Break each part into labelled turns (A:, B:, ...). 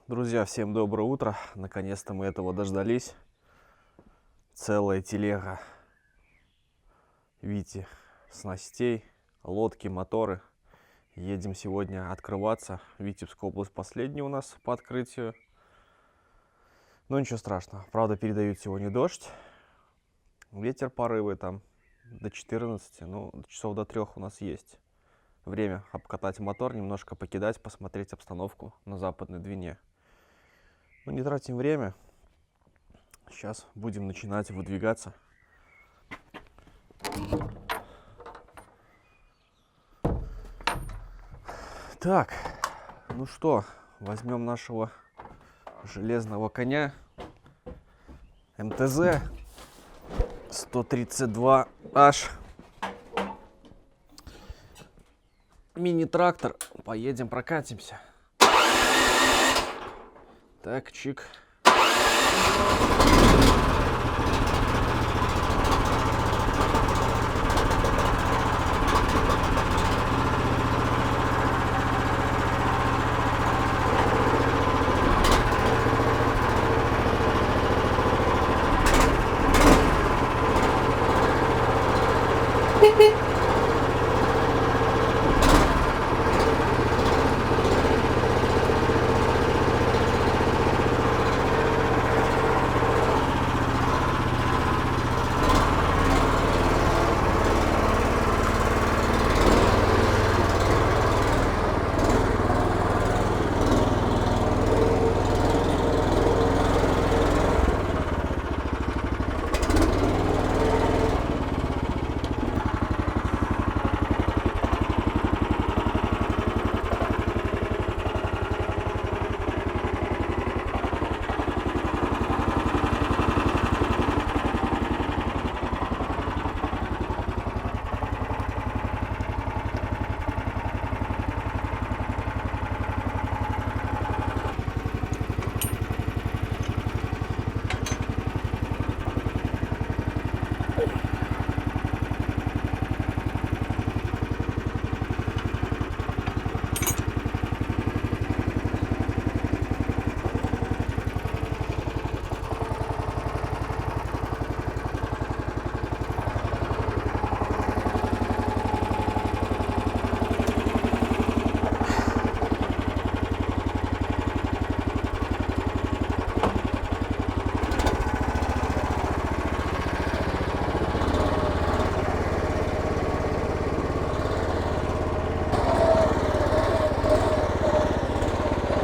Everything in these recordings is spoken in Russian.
A: Друзья, всем доброе утро. Наконец-то мы этого дождались. Целая телега, видите, снастей, лодки, моторы. Едем сегодня открываться. Витебская область последняя у нас по открытию. Но ничего страшного. Правда, передают сегодня дождь. Ветер порывы там до 14, ну, часов до 3 у нас есть время обкатать мотор, немножко покидать, посмотреть обстановку на Западной Двине. Ну, не тратим время. Сейчас будем начинать выдвигаться. Так, ну что, возьмем нашего железного коня МТЗ 132H. Мини-трактор. Поедем, прокатимся. Так, чик.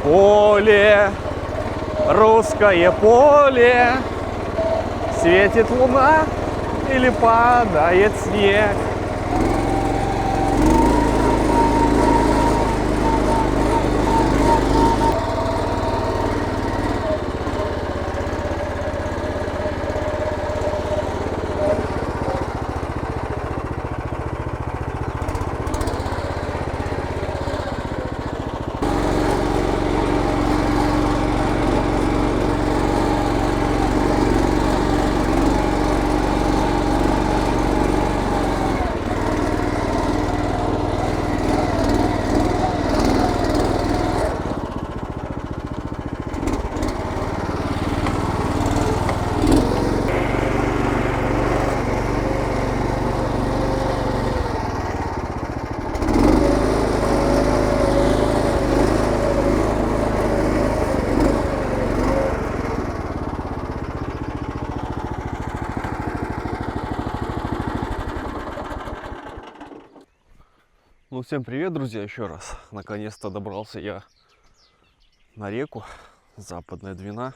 A: Поле, русское поле, светит луна или падает снег. Ну, всем привет, друзья, еще раз. Наконец-то добрался я на реку, Западная Двина.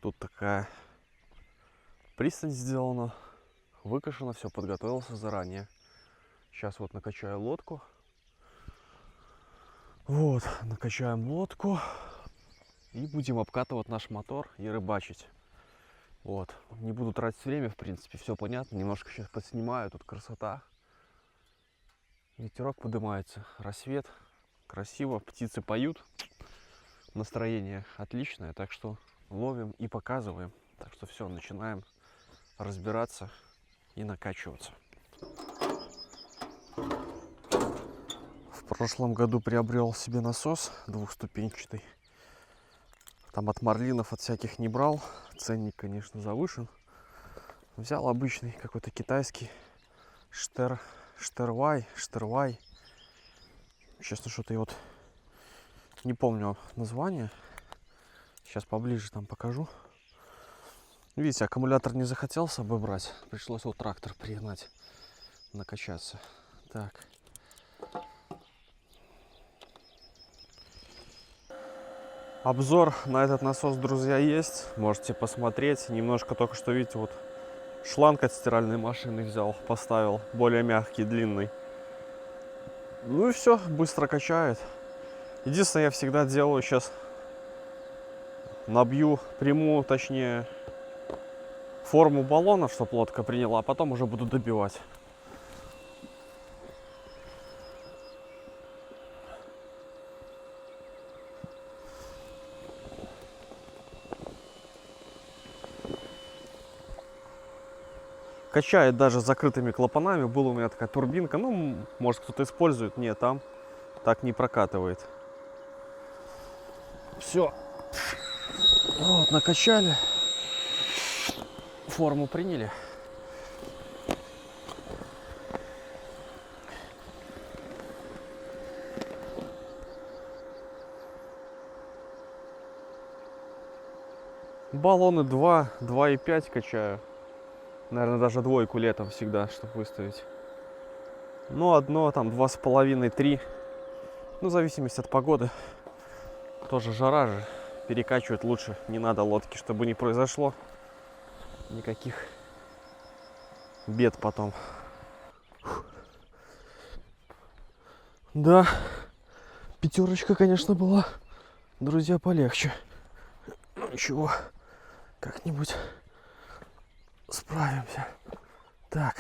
A: Тут такая пристань сделана, выкошено, все подготовился заранее. Сейчас вот накачаю лодку. Вот, накачаем лодку и будем обкатывать наш мотор и рыбачить. Вот, не буду тратить время, в принципе, все понятно. Немножко сейчас подснимаю, тут красота. Ветерок поднимается, рассвет, красиво, птицы поют, настроение отличное, так что ловим и показываем. Так что все, начинаем разбираться и накачиваться. В прошлом году приобрел себе насос двухступенчатый. Там от марлинов, от всяких не брал. Ценник, конечно, завышен. Взял обычный какой-то китайский Штервай. Честно, что-то я вот не помню название. Сейчас поближе там покажу. Видите, аккумулятор не захотел с собой брать. Пришлось вот трактор пригнать, накачаться. Так. Обзор на этот насос, друзья, есть. Можете посмотреть. Немножко только что, видите, вот шланг от стиральной машины взял, поставил. Более мягкий, длинный. Ну и все, быстро качает. Единственное, я всегда делаю сейчас, приму, точнее, форму баллона, чтобы лодка приняла, а потом уже буду добивать. Качает даже с закрытыми клапанами. Была у меня такая турбинка. Ну, может, кто-то использует. Нет, там так не прокатывает. Все. Вот, накачали. Форму приняли. Баллоны 2,5 качаю. Наверное, даже двойку летом всегда, чтобы выставить. Ну, одно там 2,5-3. Ну, в зависимости от погоды. Тоже жара же. Перекачивать лучше. Не надо лодки, чтобы не произошло никаких бед потом. Да, пятерочка, конечно, была, друзья, полегче. Ну, ничего, как-нибудь справимся. Так.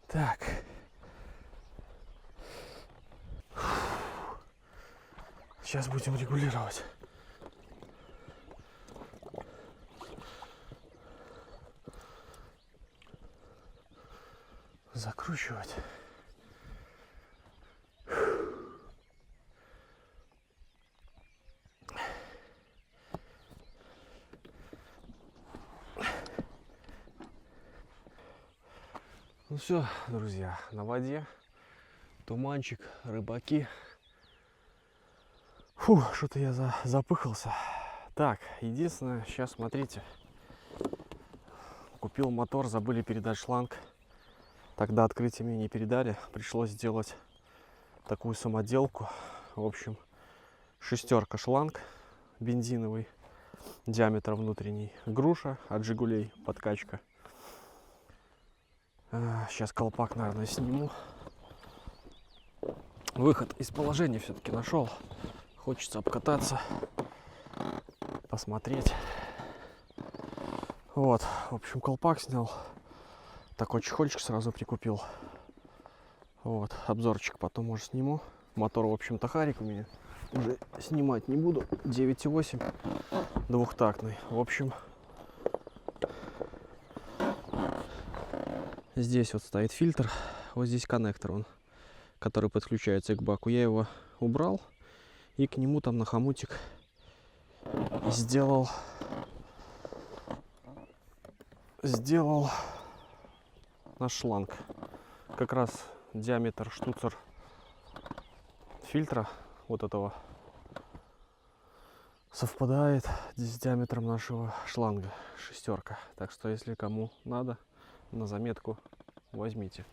A: Так. Сейчас будем регулировать. Закручивать. Ну все, друзья, на воде. Туманчик, рыбаки. Фу, что-то я запыхался. Так, единственное, сейчас смотрите. Купил мотор, забыли передать шланг. Тогда открытие мне не передали. Пришлось сделать такую самоделку. В общем, шестерка шланг бензиновый, диаметр внутренний. Груша от Жигулей, подкачка. Сейчас колпак, наверное, сниму. Выход из положения все-таки нашел. Хочется обкататься, посмотреть. Вот, в общем, колпак снял. Такой чехольчик сразу прикупил. Вот, обзорчик потом, может, сниму. Мотор, в общем-то, Харик у меня. Уже снимать не буду. 9,8 двухтактный. В общем, здесь вот стоит фильтр. Вот здесь коннектор, он, который подключается к баку. Я его убрал. И к нему там на хомутик сделал наш шланг. Как раз диаметр штуцер фильтра вот этого совпадает с диаметром нашего шланга. Шестерка. Так что, если кому надо, на заметку возьмите.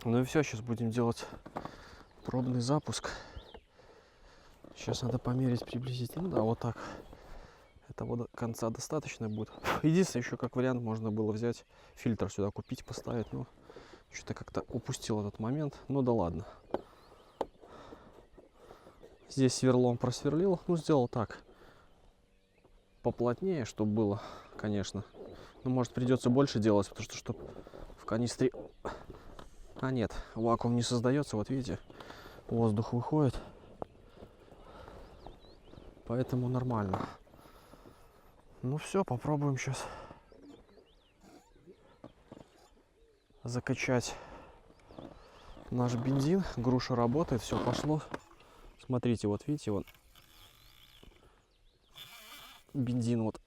A: Ну и все, сейчас будем делать пробный запуск. Сейчас надо померить приблизительно. Да, вот так. Этого до конца достаточно будет. Единственное, еще как вариант, можно было взять фильтр сюда купить, поставить. Но что-то как-то упустил этот момент. Ну да ладно. Здесь сверлом просверлил. Ну, сделал так. Поплотнее, чтобы было, конечно. Но, может, придется больше делать, потому что, чтобы в канистре... А нет, вакуум не создается. Вот видите, воздух выходит. Поэтому нормально. Ну все, попробуем сейчас. закачать наш бензин. Груша работает, все пошло. Смотрите, вот видите, вот бензин вот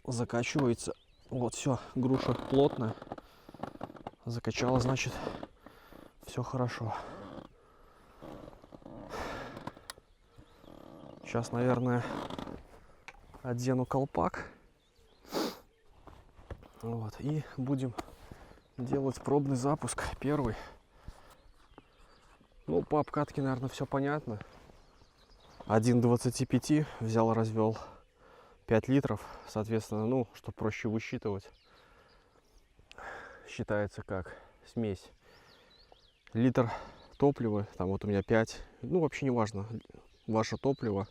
A: закачивается. Вот все, груша плотная. Закачала, значит, все хорошо. Сейчас, наверное, одену колпак. Вот, и будем делать пробный запуск. Первый. Ну, по обкатке, наверное, все понятно. 1,25 взял, развел 5 литров. Соответственно, ну, чтобы проще высчитывать, считается как смесь. Литр топлива, там вот у меня 5. Ну, вообще не важно. Ваше топливо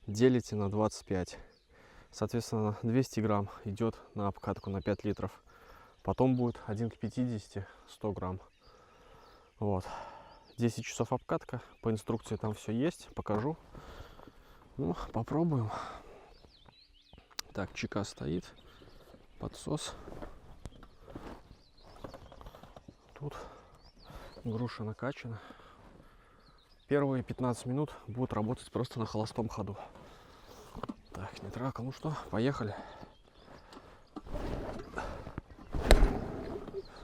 A: делите на 25. Соответственно, 200 грамм идет на обкатку на 5 литров. Потом будет 1 к 50, 100 грамм. Вот. 10 часов обкатка. По инструкции там все есть. Покажу. Ну, попробуем. Так, чека стоит. Подсос. Тут груша накачана. Первые 15 минут будут работать просто на холостом ходу. Так, нейтралка. Ну что, поехали.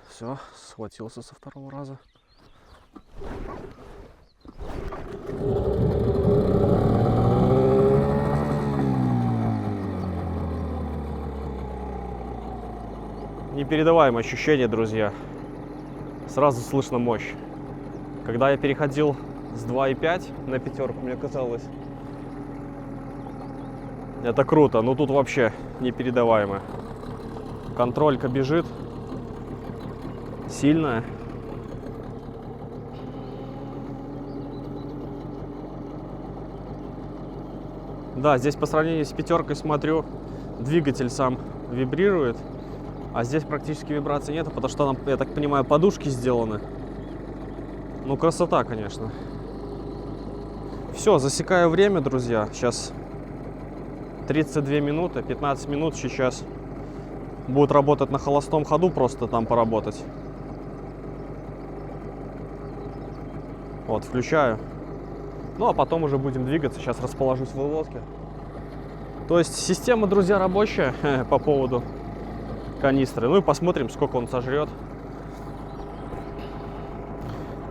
A: Все, схватился со второго раза. Непередаваемое ощущение, друзья. Сразу слышно мощь. Когда я переходил с 2,5 на пятерку, мне казалось, это круто, но тут вообще непередаваемо. Контролька бежит сильная. Да, здесь по сравнению с пятеркой, смотрю, двигатель сам вибрирует, а здесь практически вибрации нет, потому что там, я так понимаю, подушки сделаны. Ну, красота, конечно. Все, засекаю время, друзья. Сейчас 32 минуты, 15 минут сейчас будет работать на холостом ходу, просто там поработать. Вот, включаю. Ну, а потом уже будем двигаться. Сейчас расположусь в выводке. То есть система, друзья, рабочая по поводу канистры. Ну и посмотрим, сколько он сожрет.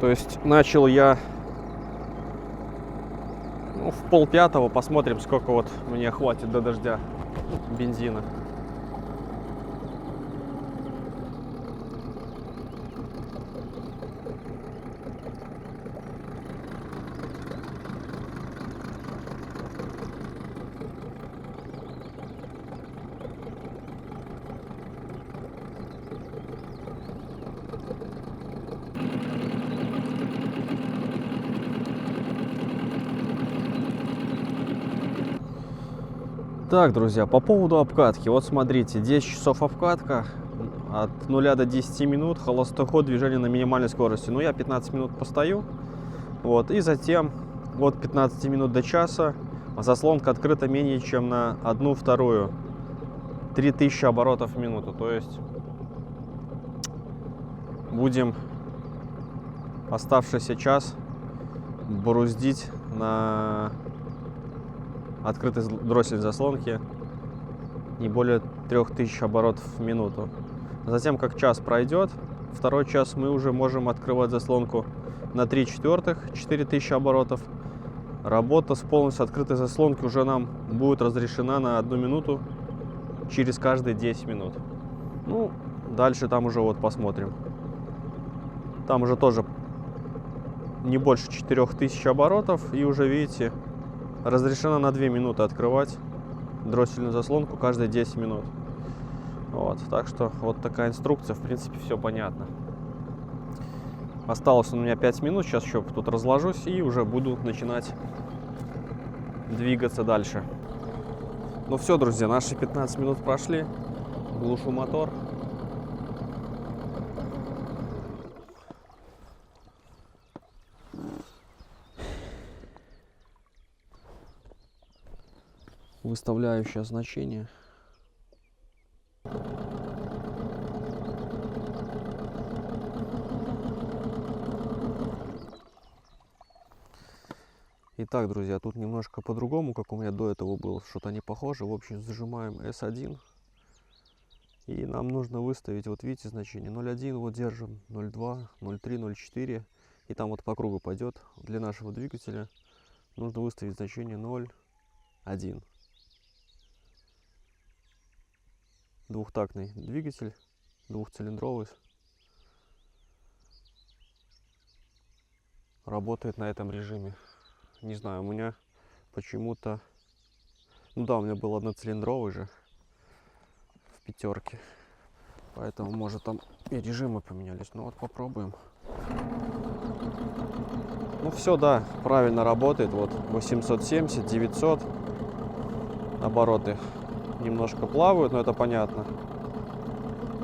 A: То есть начал я в 4:30. Посмотрим, сколько вот мне хватит до дождя бензина. Так, друзья, по поводу обкатки. Вот смотрите, 10 часов обкатка, от 0 до 10 минут, холостой ход, движение на минимальной скорости. Ну, я 15 минут постою, вот, и затем от 15 минут до часа заслонка открыта менее чем на 1/2, 3000 оборотов в минуту. То есть будем оставшийся час бруздить на открытый дроссель заслонки не более 3000 оборотов в минуту. Затем, как час пройдет, второй час, мы уже можем открывать заслонку на 3/4, 4000 оборотов. Работа с полностью открытой заслонки уже нам будет разрешена на 1 минуту через каждые 10 минут. Ну, дальше там уже вот посмотрим. Там уже тоже не больше 4000 оборотов, и уже видите, разрешено на 2 минуты открывать дроссельную заслонку каждые 10 минут. Вот, так что вот такая инструкция, в принципе, все понятно. Осталось у меня 5 минут, сейчас еще тут разложусь и уже буду начинать двигаться дальше. Ну все, друзья, наши 15 минут прошли. Глушу мотор. Выставляю сейчас значение. Итак, друзья, тут немножко по-другому, как у меня до этого было, что-то не похоже. В общем, зажимаем S1. И нам нужно выставить, вот видите, значение 0,1, вот держим, 0,2, 0,3, 0,4. И там вот по кругу пойдет. Для нашего двигателя нужно выставить значение 0,1. Двухтактный двигатель, двухцилиндровый. Работает на этом режиме. Не знаю, у меня почему-то... Ну да, у меня был одноцилиндровый же в пятерке. Поэтому, может, там и режимы поменялись. Ну вот попробуем. Ну все, да, правильно работает. Вот 870, 900. Обороты немножко плавают, но это понятно.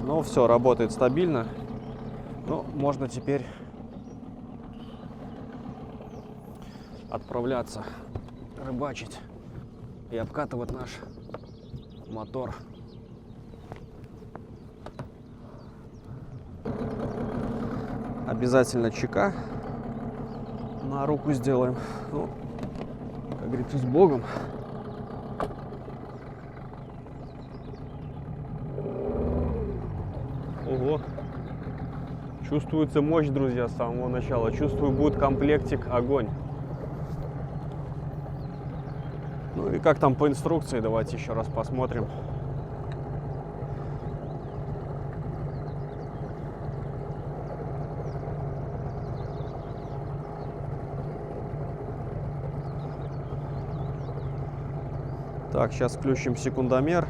A: Но все, работает стабильно. Ну, можно теперь отправляться рыбачить и обкатывать наш мотор. Обязательно чека на руку сделаем. Ну, как говорится, с Богом. Ого! Чувствуется мощь, друзья, с самого начала. Чувствую, будет комплектик огонь. Ну и как там по инструкции, давайте еще раз посмотрим. Так, сейчас включим секундомер.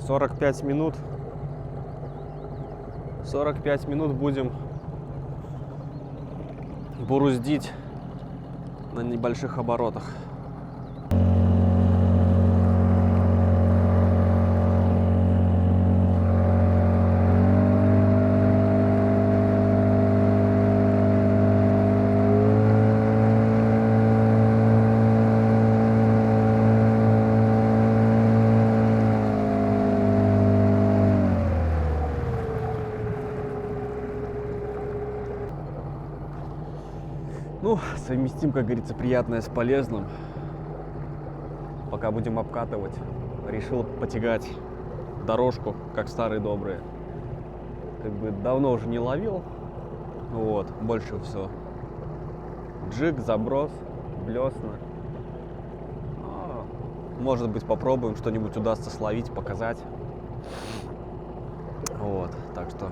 A: 45 минут. 45 минут будем буруздить на небольших оборотах. Ну, совместим, как говорится, приятное с полезным. Пока будем обкатывать, решил потягать дорожку, как старые добрые. Как бы давно уже не ловил. Вот, больше все. Джиг, заброс, блесна. Может быть, попробуем, что-нибудь удастся словить, показать. Вот, так что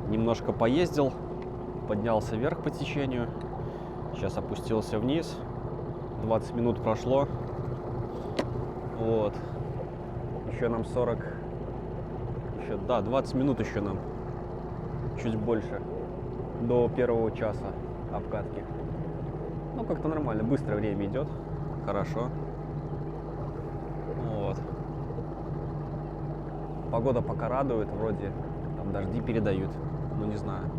A: немножко поездил, поднялся вверх по течению. Сейчас опустился вниз. 20 минут прошло. Вот. Еще нам 40. Еще, да, 20 минут еще нам. Чуть больше. До первого часа обкатки. Ну, как-то нормально. Быстро время идет. Хорошо. Вот. Погода пока радует. Вроде там дожди передают. Ну, не знаю.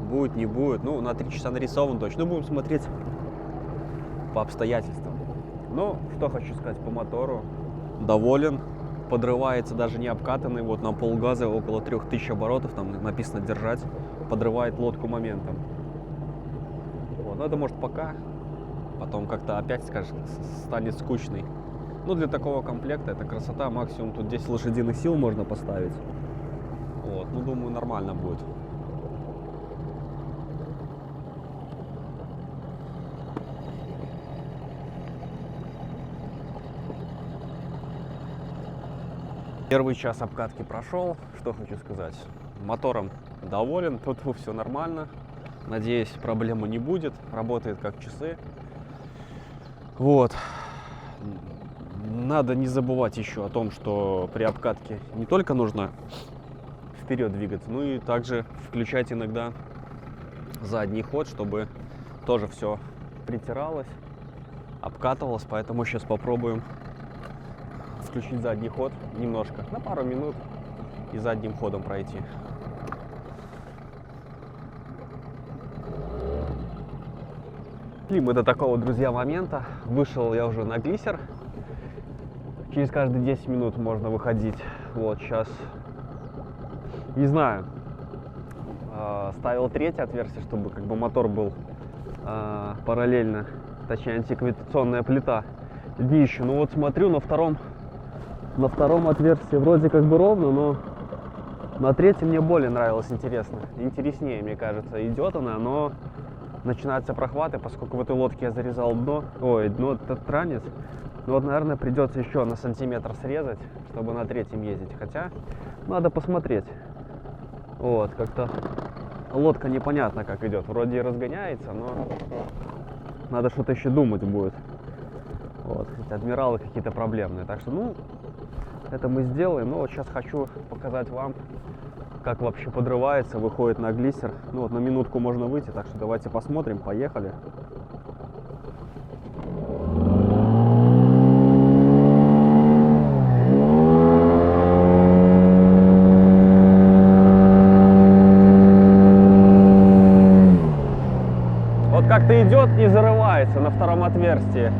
A: Будет, не будет. Ну, на 3 часа нарисован точно. Ну, будем смотреть по обстоятельствам. Ну, что хочу сказать по мотору. Доволен. Подрывается даже не обкатанный. Вот на полгаза около 3000 оборотов. Там написано держать. Подрывает лодку моментом. Вот. Но это может пока. Потом как-то опять, скажем, станет скучный. Ну, для такого комплекта это красота. Максимум тут 10 лошадиных сил можно поставить. Вот. Ну, думаю, нормально будет. Первый час обкатки прошел. Что хочу сказать. Мотором доволен. Тут все нормально. Надеюсь, проблемы не будет. Работает как часы. Вот. Надо не забывать еще о том, что при обкатке не только нужно вперед двигаться, но и также включать иногда задний ход, чтобы тоже все притиралось, обкатывалось. Поэтому сейчас попробуем включить задний ход немножко, на пару минут, и задним ходом пройти. И мы до такого, друзья, момента. Вышел я уже на глиссер. Через каждые 10 минут можно выходить. Вот сейчас, не знаю, ставил третье отверстие, чтобы как бы мотор был параллельно, точнее антигравитационная плита, днище. Ну вот смотрю, на втором отверстии вроде как бы ровно, но на третьем мне более нравилось, интереснее, мне кажется, идет она, но начинаются прохваты, поскольку в этой лодке я зарезал дно, этот ранец. Ну вот, наверное, придется еще на сантиметр срезать, чтобы на третьем ездить, хотя надо посмотреть. Вот, как-то лодка непонятно как идет, вроде и разгоняется, но надо что-то еще думать будет. Вот, адмиралы какие-то проблемные, так что, ну, это мы сделаем. Но вот сейчас хочу показать вам, как вообще подрывается, выходит на глиссер. Ну вот на минутку можно выйти, так что давайте посмотрим, поехали. Вот как-то идет и зарывается на втором отверстии.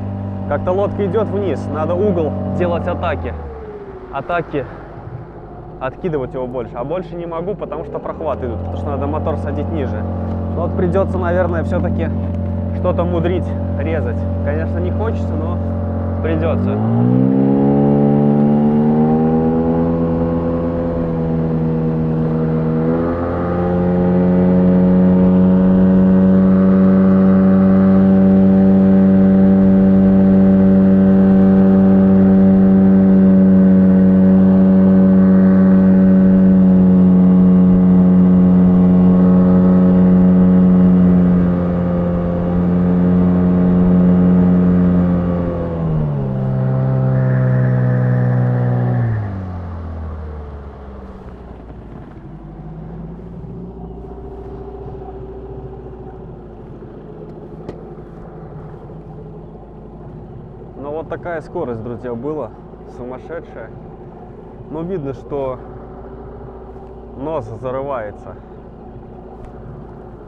A: Как-то лодка идет вниз, надо угол делать атаки, откидывать его больше. А больше не могу, потому что прохваты идут, потому что надо мотор садить ниже. Но вот придется, наверное, все-таки что-то мудрить, резать. Конечно, не хочется, но придется. Ну вот такая скорость, друзья, была сумасшедшая. Но видно, что нос зарывается.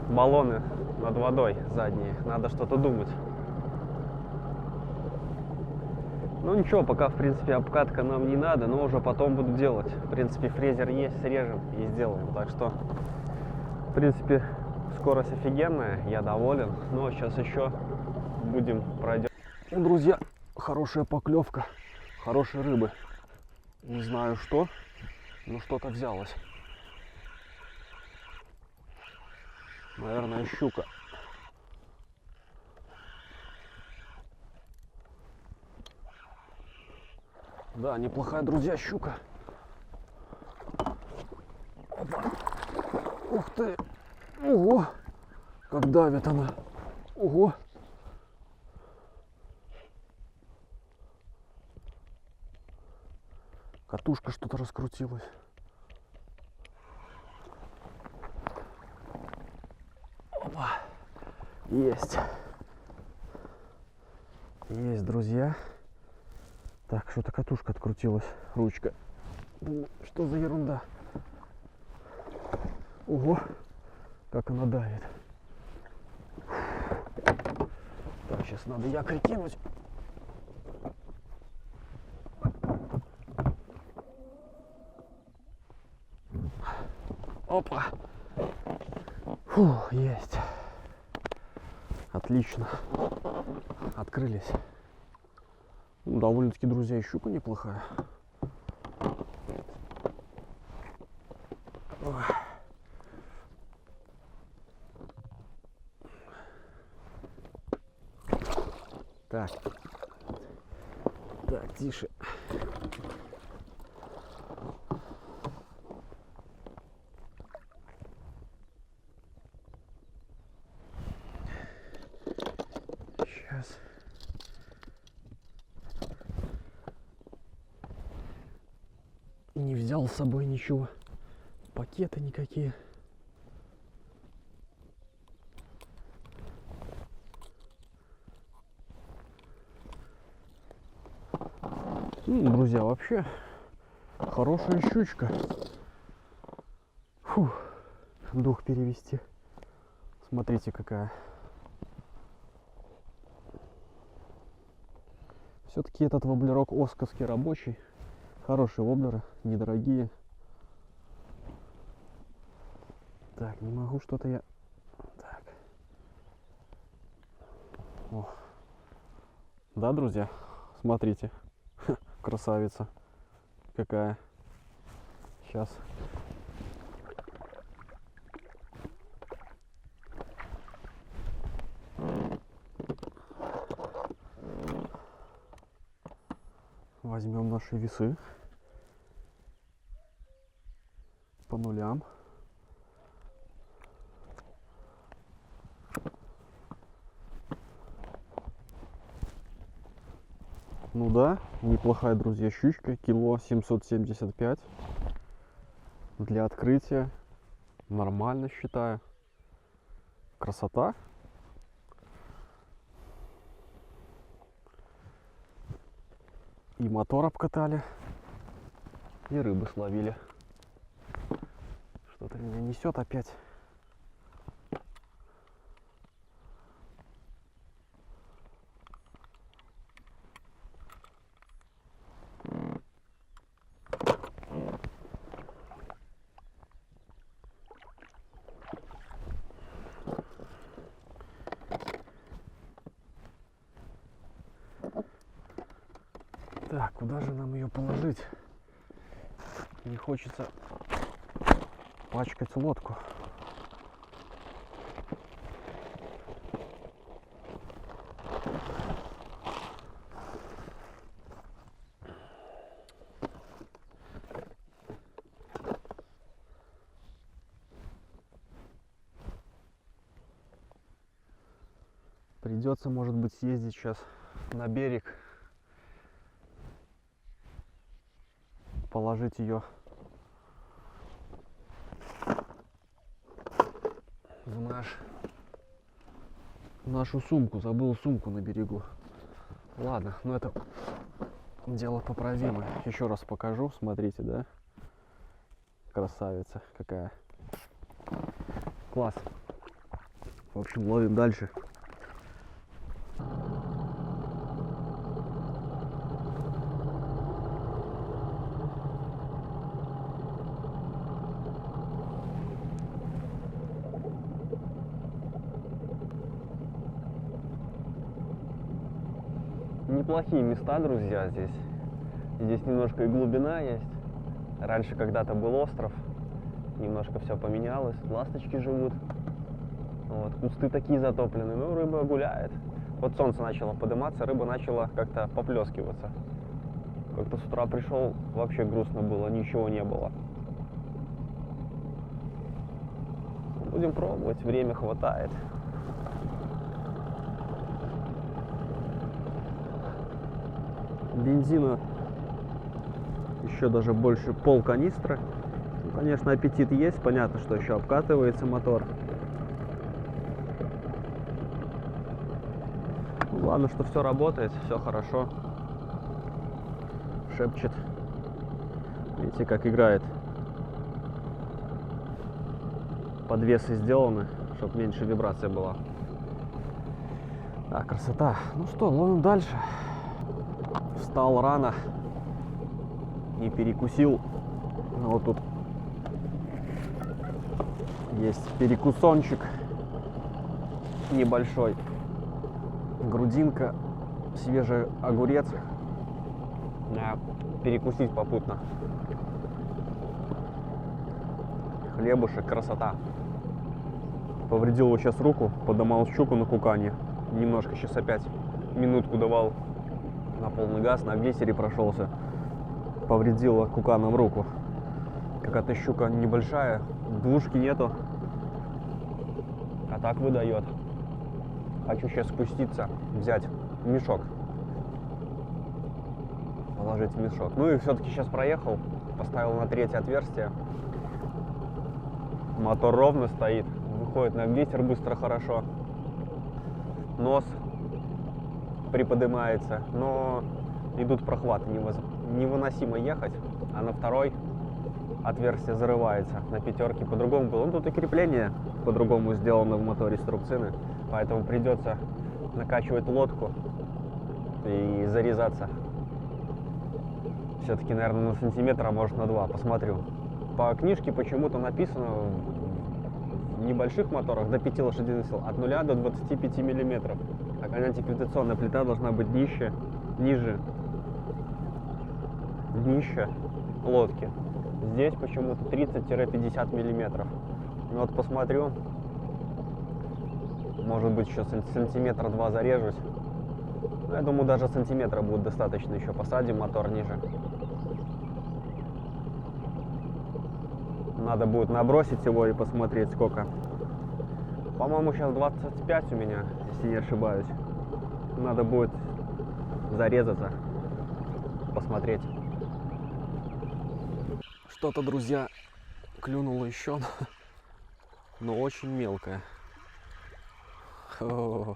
A: Баллоны над водой задние. Надо что-то думать. Ну ничего, пока в принципе обкатка нам не надо, но уже потом буду делать. В принципе фрезер есть, срежем и сделаем. Так что, в принципе, скорость офигенная, я доволен. Но сейчас еще будем пройдем. Ну, друзья, хорошая поклевка, хорошей рыбы. Не знаю что, но что-то взялось. Наверное, щука. Да, неплохая, друзья, щука. Опа. Ух ты! Ого! Как давит она! Ого! Катушка что-то раскрутилась. Опа! Есть! Есть, друзья. Так, что-то катушка открутилась, ручка. Думаю, что за ерунда? Ого! Как она давит. Так, сейчас надо якорь кинуть. Опа! Фу, есть. Отлично. Открылись. Ну, довольно-таки, друзья, и щука неплохая. Так. Так, тише. Сейчас. Не взял с собой ничего. Пакеты никакие. Ну, друзья, вообще хорошая щучка. Фу, дух перевести. Смотрите, какая. Все-таки этот воблерок осковский рабочий. Хорошие воблеры, недорогие. Так, не могу что-то я... Так. О. Да, друзья? Смотрите. Красавица. Какая. Сейчас. Возьмем наши весы. По нулям. Ну да, неплохая, друзья, щучка. Кило 775. Для открытия. Нормально, считаю. Красота. И мотор обкатали. И рыбы словили. Что-то меня несет опять. Так, куда же нам ее положить? Не хочется пачкать лодку. Придется, может быть, съездить сейчас на берег, положить ее в нашу сумку. Забыл сумку на берегу. Ладно, но это дело поправимое. Еще раз покажу. Смотрите, да? Красавица какая. Класс. В общем, ловим дальше. Неплохие места, друзья, здесь. Здесь немножко и глубина есть. Раньше когда-то был остров. Немножко все поменялось. Ласточки живут. Вот. Кусты такие затоплены. Ну, рыба гуляет. Вот солнце начало подниматься, рыба начала как-то поплескиваться. Как-то с утра пришел, вообще грустно было, ничего не было. Будем пробовать, время хватает. Бензина еще даже больше пол-канистры. Ну, конечно, аппетит есть, понятно, что еще обкатывается мотор. Ну, главное, что все работает, все хорошо. Шепчет. Видите, как играет. Подвесы сделаны, чтобы меньше вибрация была. А, красота. Ну что, ловим дальше. Встал рано, не перекусил. Вот тут есть перекусончик небольшой. Грудинка, свежий огурец. Перекусить попутно. Хлебушек, красота. Повредил его сейчас руку, подымал щуку на кукане. Немножко сейчас опять минутку давал на полный газ, на глиссере прошелся. Повредила куканом руку. Какая-то щука небольшая, двушки нету. А так выдает. Хочу сейчас спуститься, взять мешок. Положить в мешок. Ну и все-таки сейчас проехал. Поставил на третье отверстие. Мотор ровно стоит. Выходит на глиссер быстро, хорошо. Нос приподнимается, но идут прохваты, невыносимо ехать, а на второй отверстие зарывается, на пятерке по-другому было. Ну, тут и крепление по-другому сделано в моторе струбцины, поэтому придется накачивать лодку и зарезаться. Все-таки, наверное, на сантиметр, а может на 2, посмотрю. По книжке почему-то написано небольших моторах до 5 лошадиных сил от 0 до 25 миллиметров. Так, антифрикционная плита должна быть ниже днища лодки. Здесь почему-то 30-50 миллиметров. Ну вот посмотрю, может быть еще сантиметра 2 зарежусь. Но я думаю, даже сантиметра будет достаточно, еще посадим мотор ниже. Надо будет набросить его и посмотреть сколько. По-моему, сейчас 25 у меня, если не ошибаюсь. Надо будет зарезаться, посмотреть. Что-то, друзья, клюнуло еще, но очень мелкое. О-о-о.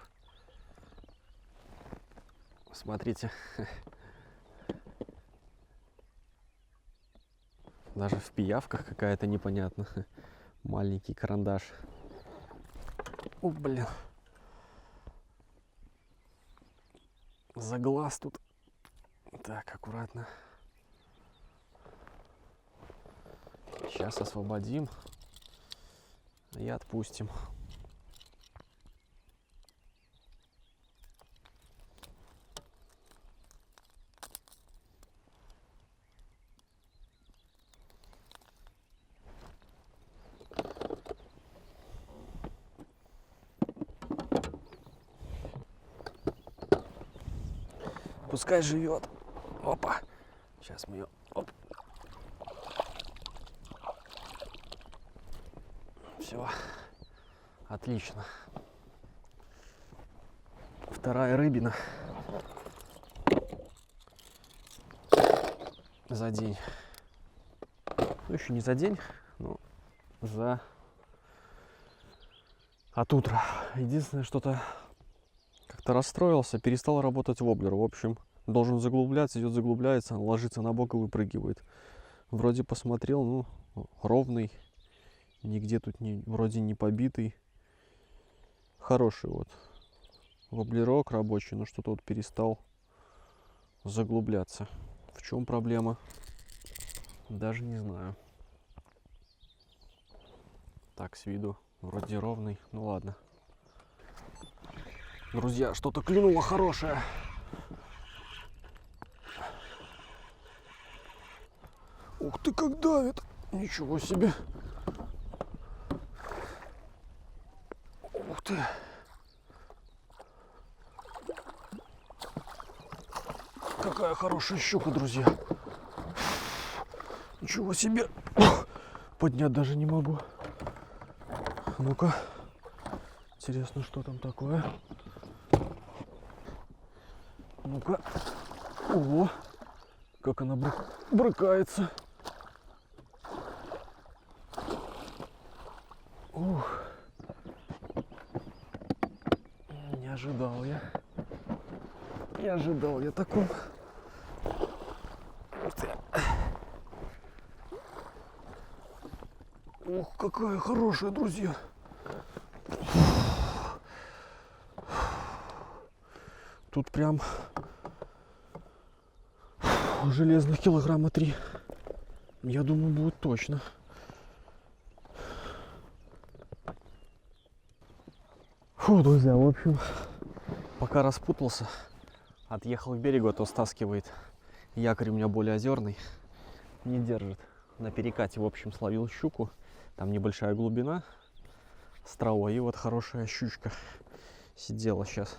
A: Смотрите. Даже в пиявках какая-то непонятно. Маленький карандаш. О, блин. За глаз тут. Так, аккуратно. Сейчас освободим и отпустим. Пускай живет. Опа. Сейчас мы ее... Оп. Все. Отлично. Вторая рыбина. За день. Ну, еще не за день, но от утра. Единственное, что-то как-то расстроился, перестал работать воблер. В общем, должен заглубляться, идет заглубляется, ложится на бок и выпрыгивает. Вроде посмотрел, ну, ровный, нигде тут вроде не побитый. Хороший вот воблерок рабочий, но что-то вот перестал заглубляться. В чем проблема? Даже не знаю. Так, с виду вроде ровный, ну ладно. Друзья, что-то клюнуло хорошее. Ух ты, как давит! Ничего себе! Ух ты! Какая хорошая щука, друзья! Ничего себе! Поднять даже не могу. Ну-ка. Интересно, что там такое? Ну-ка. Ого! Как она брыкается. Ух. Не ожидал я. Не ожидал я такого. Ух ты. Ух, какая хорошая, друзья. Тут прям железных килограмма 3. Я думаю, будет точно. Фу, друзья, в общем, пока распутался, отъехал к берегу, а то стаскивает. Якорь у меня более озерный, не держит. На перекате, в общем, словил щуку. Там небольшая глубина с травой. И вот хорошая щучка сидела сейчас.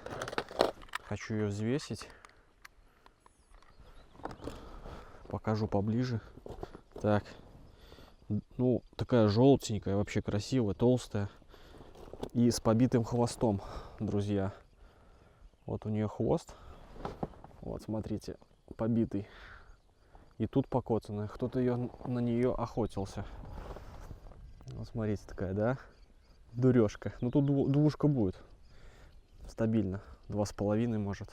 A: Хочу ее взвесить. Покажу поближе. Так. Ну, такая желтенькая, вообще красивая, толстая. И с побитым хвостом, друзья. Вот у нее хвост. Вот, смотрите, побитый. И тут покоцанная. Кто-то на нее охотился. Вот, смотрите, такая, да? Дурешка. Ну, тут двушка будет. Стабильно. 2,5 может.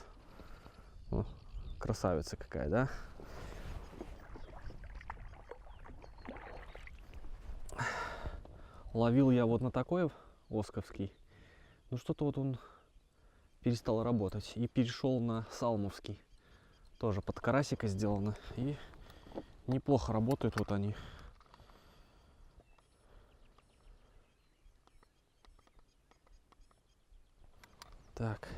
A: О, красавица какая, да? Ловил я вот на такой осковский. Ну, что-то вот он перестал работать. И перешел на салмовский. Тоже под карасика сделано. И неплохо работают вот они. Так.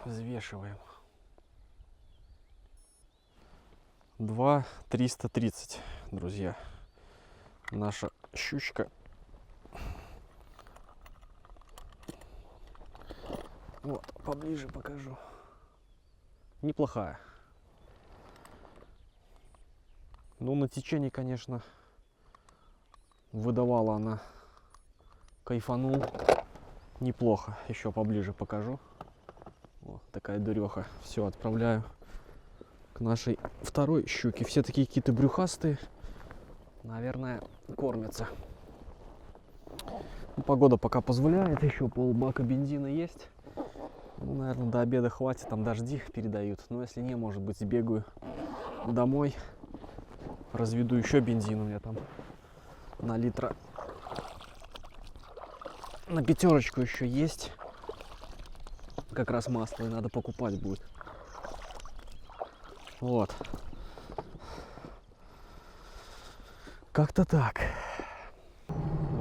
A: Взвешиваем. 2,330, друзья. Наша щучка. Вот, поближе покажу. Неплохая. Ну, на течении, конечно, выдавала она. Кайфанул. Неплохо. Еще поближе покажу. Вот такая дуреха. Все, отправляю к нашей второй щуке. Все такие какие-то брюхастые. Наверное, кормятся. Ну, погода пока позволяет. Еще полбака бензина есть. Ну, наверное, до обеда хватит. Там дожди передают. Но если не, может быть, сбегаю домой. Разведу еще бензин. У меня там на литра. На пятерочку еще есть. Как раз масло и надо покупать будет. Вот. Как-то так.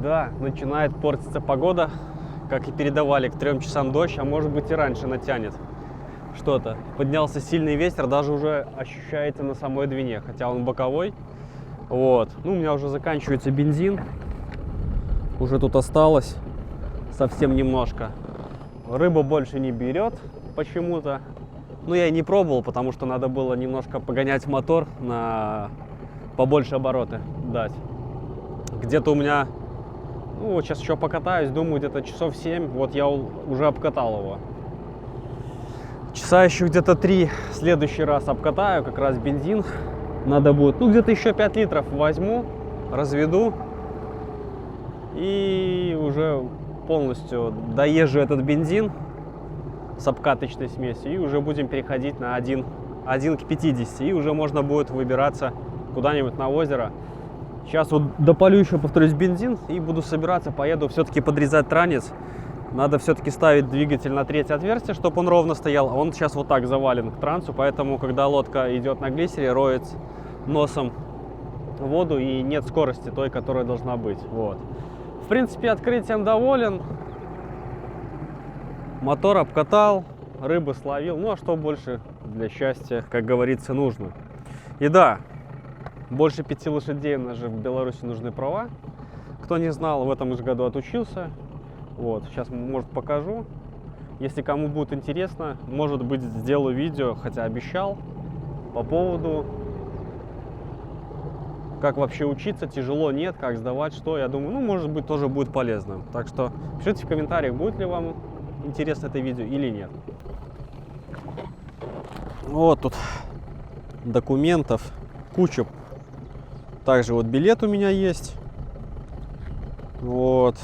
A: Да, начинает портиться погода. Как и передавали, к 3 часам дождь, а может быть и раньше натянет что-то. Поднялся сильный ветер, даже уже ощущается на самой Двине, хотя он боковой. Вот. Ну, у меня уже заканчивается бензин. Уже тут осталось совсем немножко. Рыба больше не берет почему-то. Ну, я и не пробовал, потому что надо было немножко погонять мотор на побольше обороты дать. Где-то у меня, ну, вот сейчас еще покатаюсь, думаю, где-то часов 7, вот я уже обкатал его. Часа еще где-то 3 в следующий раз обкатаю, как раз бензин надо будет. Ну, где-то еще 5 литров возьму, разведу и уже полностью доезжу этот бензин с обкаточной смесью, и уже будем переходить на 1 к 50, и уже можно будет выбираться куда-нибудь на озеро. Сейчас вот допалю еще, повторюсь, бензин и буду собираться, поеду все-таки подрезать транец. Надо все-таки ставить двигатель на 3-е отверстие, чтобы он ровно стоял. Он сейчас вот так завален к трансу, поэтому, когда лодка идет на глиссере, роет носом воду и нет скорости той, которая должна быть. Вот. В принципе, открытием доволен. Мотор обкатал, рыбы словил. Ну, а что больше для счастья, как говорится, нужно. И да, больше 5 лошадей, у нас же в Беларуси нужны права. Кто не знал, в этом же году отучился. Вот, сейчас, может, покажу. Если кому будет интересно, может быть, сделаю видео, хотя обещал, по поводу, как вообще учиться, тяжело, нет, как сдавать, что. Я думаю, ну, может быть, тоже будет полезно. Так что пишите в комментариях, будет ли вам интересно это видео или нет. Вот тут документов куча. Также вот билет у меня есть. Вот.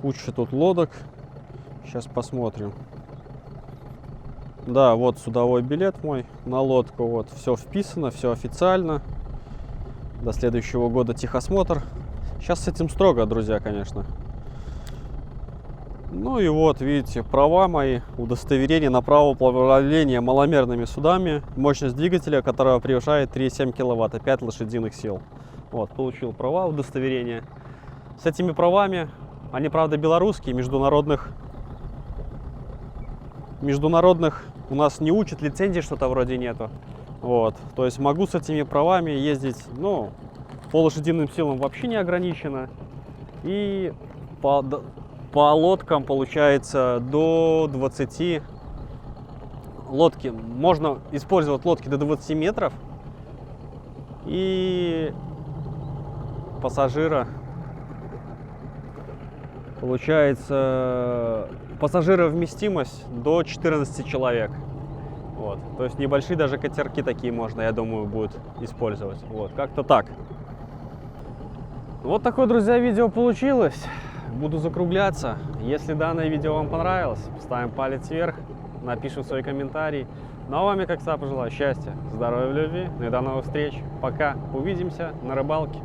A: Куча тут лодок. Сейчас посмотрим. Да, вот судовой билет мой на лодку. Вот, все вписано, все официально. До следующего года техосмотр. Сейчас с этим строго, друзья, конечно. Ну и вот, видите, права мои, удостоверение на право управления маломерными судами, мощность двигателя, которая превышает 3,7 кВт, 5 лошадиных сил. Вот, получил права, удостоверение. С этими правами, они, правда, белорусские, международных у нас не учат, лицензии что-то вроде нету. Вот, то есть могу с этими правами ездить, ну, по лошадиным силам вообще не ограничено. И по лодкам получается до 20 лодки. Можно использовать лодки до 20 метров. И пассажира получается пассажировместимость до 14 человек. Вот. То есть небольшие даже катерки такие можно, я думаю, будут использовать. Вот, как-то так. Вот такое, друзья, видео получилось. Буду закругляться. Если данное видео вам понравилось, ставим палец вверх, напишем свой комментарий. Ну а вам я, как всегда, пожелаю счастья, здоровья, любви. Ну и до новых встреч. Пока. Увидимся на рыбалке.